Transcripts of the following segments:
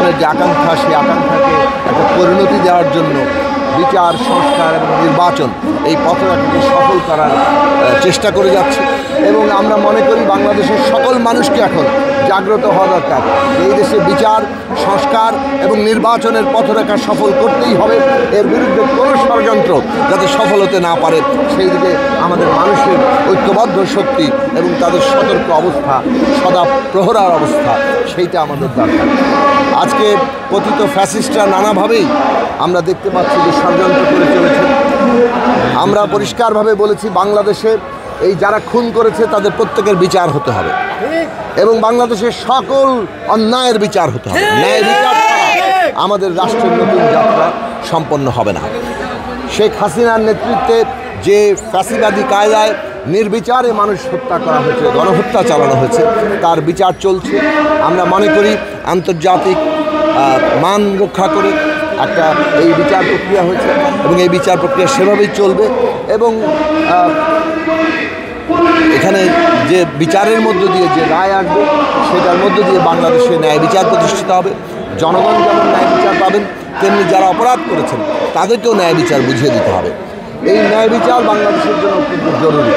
জনগণের যে আকাঙ্ক্ষা, সেই আকাঙ্ক্ষাকে একটা পরিণতি দেওয়ার জন্য বিচার, সংস্কার এবং নির্বাচন এই পথটাকে সফল করার চেষ্টা করে যাচ্ছে। এবং আমরা মনে করি বাংলাদেশের সকল মানুষকে এখন জাগ্রত হওয়া দরকার। এই দেশে বিচার, সংস্কার এবং নির্বাচনের পথরেখা সফল করতেই হবে। এর বিরুদ্ধে কোনো ষড়যন্ত্র যাতে সফল হতে না পারে, সেই দিকে আমাদের মানুষের ঐক্যবদ্ধ শক্তি এবং তাদের সতর্ক অবস্থা, সদা প্রহরার অবস্থা, সেইটা আমাদের দরকার। আজকে পতিত ফ্যাসিস্টরা নানাভাবেই আমরা দেখতে পাচ্ছি যে ষড়যন্ত্র করে চলেছে। আমরা পরিষ্কারভাবে বলেছি, বাংলাদেশে এই যারা খুন করেছে তাদের প্রত্যেকের বিচার হতে হবে এবং বাংলাদেশের সকল অন্যায়ের বিচার হতে হবে। ন্যায় বিচার ছাড়া আমাদের রাষ্ট্রের নতুন যাত্রা সম্পন্ন হবে না। শেখ হাসিনার নেতৃত্বে যে ফ্যাসিবাদী কায়দায় নির্বিচারে মানুষ হত্যা করা হয়েছে, গণহত্যা চালানো হয়েছে, তার বিচার চলছে। আমরা মনে করি আন্তর্জাতিক মান রক্ষা করে একটা এই বিচার প্রক্রিয়া হয়েছে এবং এই বিচার প্রক্রিয়া সেভাবেই চলবে। এবং এখানে যে বিচারের মধ্য দিয়ে যে রায় আসবে, সেটার মধ্য দিয়ে বাংলাদেশে ন্যায় বিচার প্রতিষ্ঠিত হবে। জনগণ যেমন ন্যায় বিচার পাবেন, তেমনি যারা অপরাধ করেছেন তাদেরকেও ন্যায় বিচার বুঝিয়ে দিতে হবে। এই ন্যায় বিচার বাংলাদেশের জন্য অত্যন্ত জরুরি।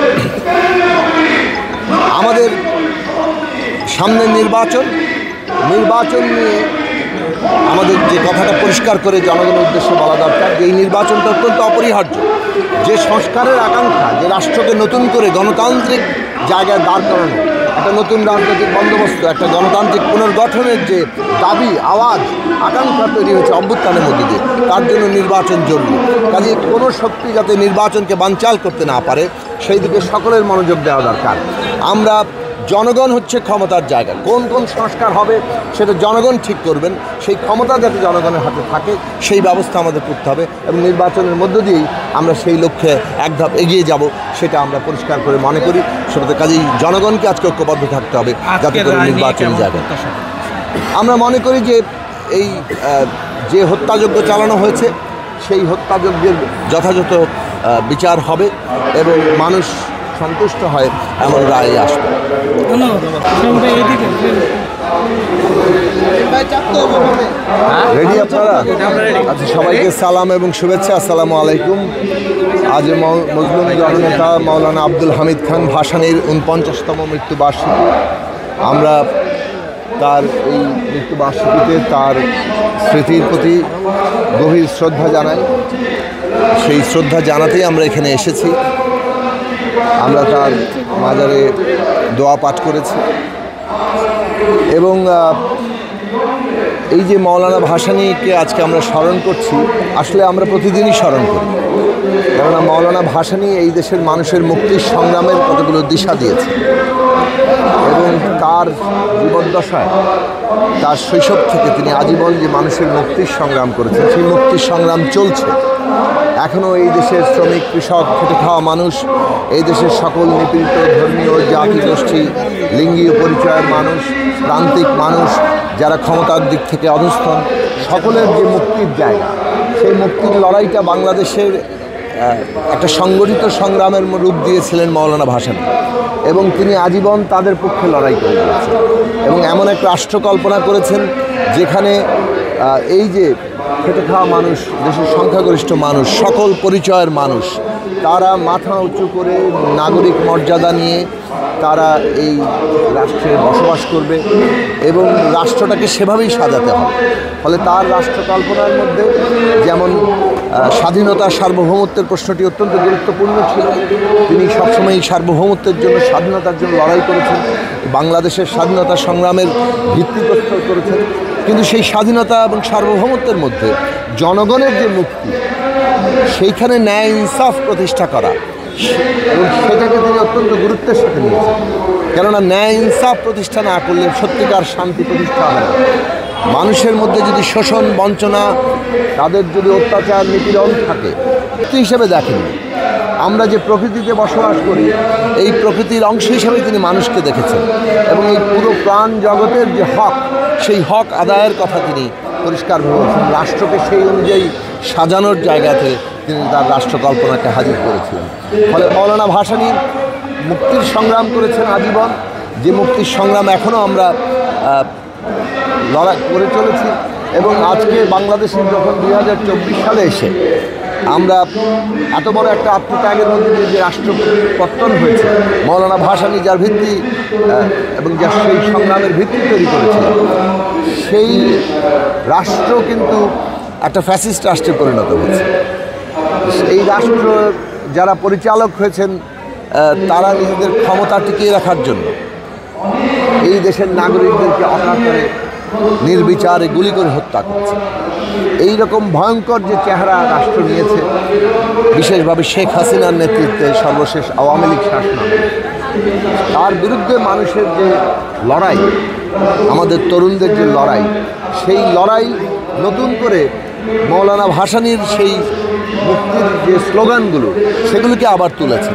আমাদের সামনে নির্বাচন নিয়ে আমাদের যে কথাটা পরিষ্কার করে জনগণের উদ্দেশ্যে বলা দরকার যে এই নির্বাচনটা অত্যন্ত অপরিহার্য। যে সংস্কারের আকাঙ্ক্ষা, যে রাষ্ট্রকে নতুন করে গণতান্ত্রিক জায়গায় দাঁড় করানো, একটা নতুন রাজনৈতিক বন্দোবস্ত, একটা গণতান্ত্রিক পুনর্গঠনের যে দাবি, আওয়াজ, আকাঙ্ক্ষা তৈরি হয়েছে অভ্যুত্থানের মধ্যে দিয়ে, তার জন্য নির্বাচন জরুরি। কাজে কোনো শক্তি যাতে নির্বাচনকে বানচাল করতে না পারে, সেই দিকে সকলের মনোযোগ দেওয়া দরকার। আমরা জনগণ হচ্ছে ক্ষমতার জায়গা। কোন কোন সংস্কার হবে সেটা জনগণ ঠিক করবেন। সেই ক্ষমতা যাতে জনগণের হাতে থাকে সেই ব্যবস্থা আমাদের করতে হবে এবং নির্বাচনের মধ্য দিয়েই আমরা সেই লক্ষ্যে এক ধাপ এগিয়ে যাব, সেটা আমরা পরিষ্কার করে মনে করি। সেটাতে কাজেই জনগণকে আজকে ঐক্যবদ্ধ থাকতে হবে যাতে করে নির্বাচন যাবে। আমরা মনে করি যে এই যে হত্যাযজ্ঞ চালানো হয়েছে, সেই হত্যাযজ্ঞের যথাযথ বিচার হবে এবং মানুষ সন্তুষ্ট হয় এমন রায় আসবে। রেডি আপনারা? আচ্ছা, সবাইকে সালাম এবং শুভেচ্ছা। আসসালামু আলাইকুম। আজ মজলুম জননেতা মাওলানা আব্দুল হামিদ খান ভাসানীর 49তম মৃত্যুবার্ষিকী। আমরা তার এই মৃত্যুবার্ষিকীতে তার স্মৃতির প্রতি গভীর শ্রদ্ধা জানাই। সেই শ্রদ্ধা জানাতেই আমরা এখানে এসেছি। আমরা তার মাজারে দোয়া পাঠ করেছি এবং এই যে মাওলানা ভাসানীকে আজকে আমরা স্মরণ করছি, আসলে আমরা প্রতিদিনই স্মরণ করি। কেননা মাওলানা ভাসানী এই দেশের মানুষের মুক্তির সংগ্রামের কতগুলো দিশা দিয়েছে এবং তার জীবদ্দশায়, তার শৈশব থেকে তিনি আজীবন যে মানুষের মুক্তির সংগ্রাম করেছেন, সেই মুক্তির সংগ্রাম চলছে। এখনও এই দেশের শ্রমিক, কৃষক, খেটে খাওয়া মানুষ, এই দেশের সকল নিপীড়িত ধর্মীয়, জাতিগোষ্ঠী, লিঙ্গীয় পরিচয়ের মানুষ, প্রান্তিক মানুষ, যারা ক্ষমতার দিক থেকে অধস্তন, সকলের যে মুক্তির জায়গা, সেই মুক্তির লড়াইটা বাংলাদেশের একটা সংগঠিত সংগ্রামের রূপ দিয়েছিলেন মাওলানা ভাসানী এবং তিনি আজীবন তাদের পক্ষে লড়াই করে গিয়েছেন এবং এমন এক রাষ্ট্র কল্পনা করেছেন যেখানে এই যে খেটে খাওয়া মানুষ, দেশের সংখ্যাগরিষ্ঠ মানুষ, সকল পরিচয়ের মানুষ, তারা মাথা উঁচু করে নাগরিক মর্যাদা নিয়ে তারা এই রাষ্ট্রে বসবাস করবে এবং রাষ্ট্রটাকে সেভাবেই সাজাতে হবে। ফলে তার রাষ্ট্র কল্পনার মধ্যে যেমন স্বাধীনতা, সার্বভৌমত্বের প্রশ্নটি অত্যন্ত গুরুত্বপূর্ণ ছিল। তিনি সবসময়ই সার্বভৌমত্বের জন্য, স্বাধীনতার জন্য লড়াই করেছেন, বাংলাদেশের স্বাধীনতা সংগ্রামের ভিত্তি প্রস্তর করেছেন। কিন্তু সেই স্বাধীনতা এবং সার্বভৌমত্বের মধ্যে জনগণের যে মুক্তি, সেইখানে ন্যায় ইনসাফ প্রতিষ্ঠা করা এবং সেটাকে তিনি অত্যন্ত গুরুত্বের সাথে নিয়েছেন। কেননা ন্যায় ইনসাফ প্রতিষ্ঠা না করলে সত্যিকার শান্তি প্রতিষ্ঠা হবে না। মানুষের মধ্যে যদি শোষণ, বঞ্চনা, তাদের যদি অত্যাচার, নিপীড়ন থাকে, হিসেবে দেখেন। আমরা যে প্রকৃতিতে বসবাস করি, এই প্রকৃতির অংশ হিসেবে তিনি মানুষকে দেখেছেন এবং এই পুরো প্রাণ জগতের যে হক, সেই হক আদায়ের কথা তিনি পরিষ্কারভাবে বলছেন। রাষ্ট্রকে সেই অনুযায়ী সাজানোর জায়গাতে তিনি তার রাষ্ট্র কল্পনাকে হাজির করেছিলেন। ফলে মাওলানা ভাসানী মুক্তির সংগ্রাম করেছেন আজীবন, যে মুক্তির সংগ্রাম এখনও আমরা লড়াই করে চলেছি এবং আজকে বাংলাদেশের যখন 2024 সালে এসে আমরা এত বড় একটা আত্মত্যাগের মধ্যে দিয়ে যে রাষ্ট্র পত্তন হয়েছে, মৌলানা ভাসানী যার ভিত্তি এবং যার সেই সংগ্রামের ভিত্তি তৈরি করেছিল, সেই রাষ্ট্র কিন্তু একটা ফ্যাসিস্ট রাষ্ট্রে পরিণত হয়েছে। এই রাষ্ট্র যারা পরিচালক হয়েছেন তারা নিজেদের ক্ষমতা টিকিয়ে রাখার জন্য এই দেশের নাগরিকদেরকে অকাতরে নির্বিচারে গুলি করে হত্যা করছে। এই রকম ভয়ঙ্কর যে চেহারা রাষ্ট্র নিয়েছে, বিশেষভাবে শেখ হাসিনার নেতৃত্বে সর্বশেষ আওয়ামী লীগ শাসন, তার বিরুদ্ধে মানুষের যে লড়াই, আমাদের তরুণদের যে লড়াই, সেই লড়াই নতুন করে মৌলানা ভাসানীর সেই মুক্তির যে স্লোগানগুলো, সেগুলোকে আবার তুলেছে।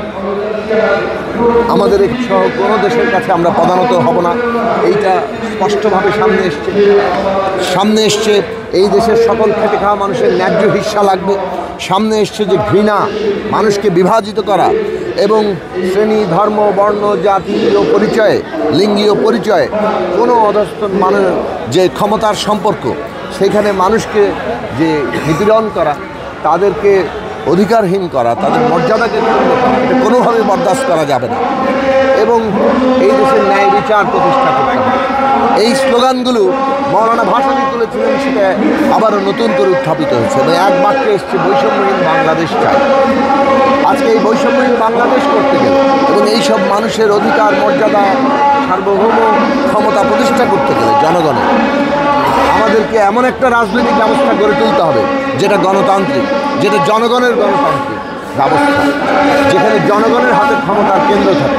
আমাদের সহ কোনো দেশের কাছে আমরা প্রধানত হব না, এইটা স্পষ্টভাবে সামনে এসছে। এই দেশের সকল খেটে খাওয়া মানুষের ন্যায্য হিস্সা লাগবে। সামনে এসছে যে ঘৃণা, মানুষকে বিভাজিত করা এবং শ্রেণী, ধর্ম, বর্ণ, জাতীয় পরিচয়ে, লিঙ্গীয় পরিচয়ে কোনো অধস্তন মানুষ যে ক্ষমতার সম্পর্ক, সেখানে মানুষকে যে নিপীড়ন করা, তাদেরকে অধিকারহীন করা, তাদের মর্যাদাকে এটা কোনোভাবে বরদাস্ত করা যাবে না এবং এই দেশের ন্যায় বিচার প্রতিষ্ঠা করতে হবে। এই স্লোগানগুলো মৌলানা ভাসানী তুলেছিলেন, সেটা আবারও নতুন করে উত্থাপিত হয়েছে এবং এক বাক্যে এসছে বৈষম্যহীন বাংলাদেশ চাই। আজকে এই বৈষম্যহীন বাংলাদেশ করতে গেলে এবং এইসব মানুষের অধিকার, মর্যাদা, সার্বভৌম ক্ষমতা প্রতিষ্ঠা করতে গেলে জনগণের আমাদেরকে এমন একটা রাজনৈতিক ব্যবস্থা গড়ে তুলতে হবে যেটা গণতান্ত্রিক, যেটা জনগণের গণতান্ত্রিক ব্যবস্থা, যেখানে জনগণের হাতে ক্ষমতার কেন্দ্র থাকে,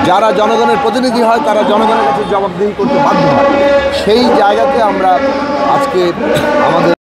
যারা জনগণের প্রতিনিধি হয় তারা জনগণের কাছে জবাবদিহি করতে বাধ্য হয়। সেই জায়গাতে আমরা আজকে আমাদের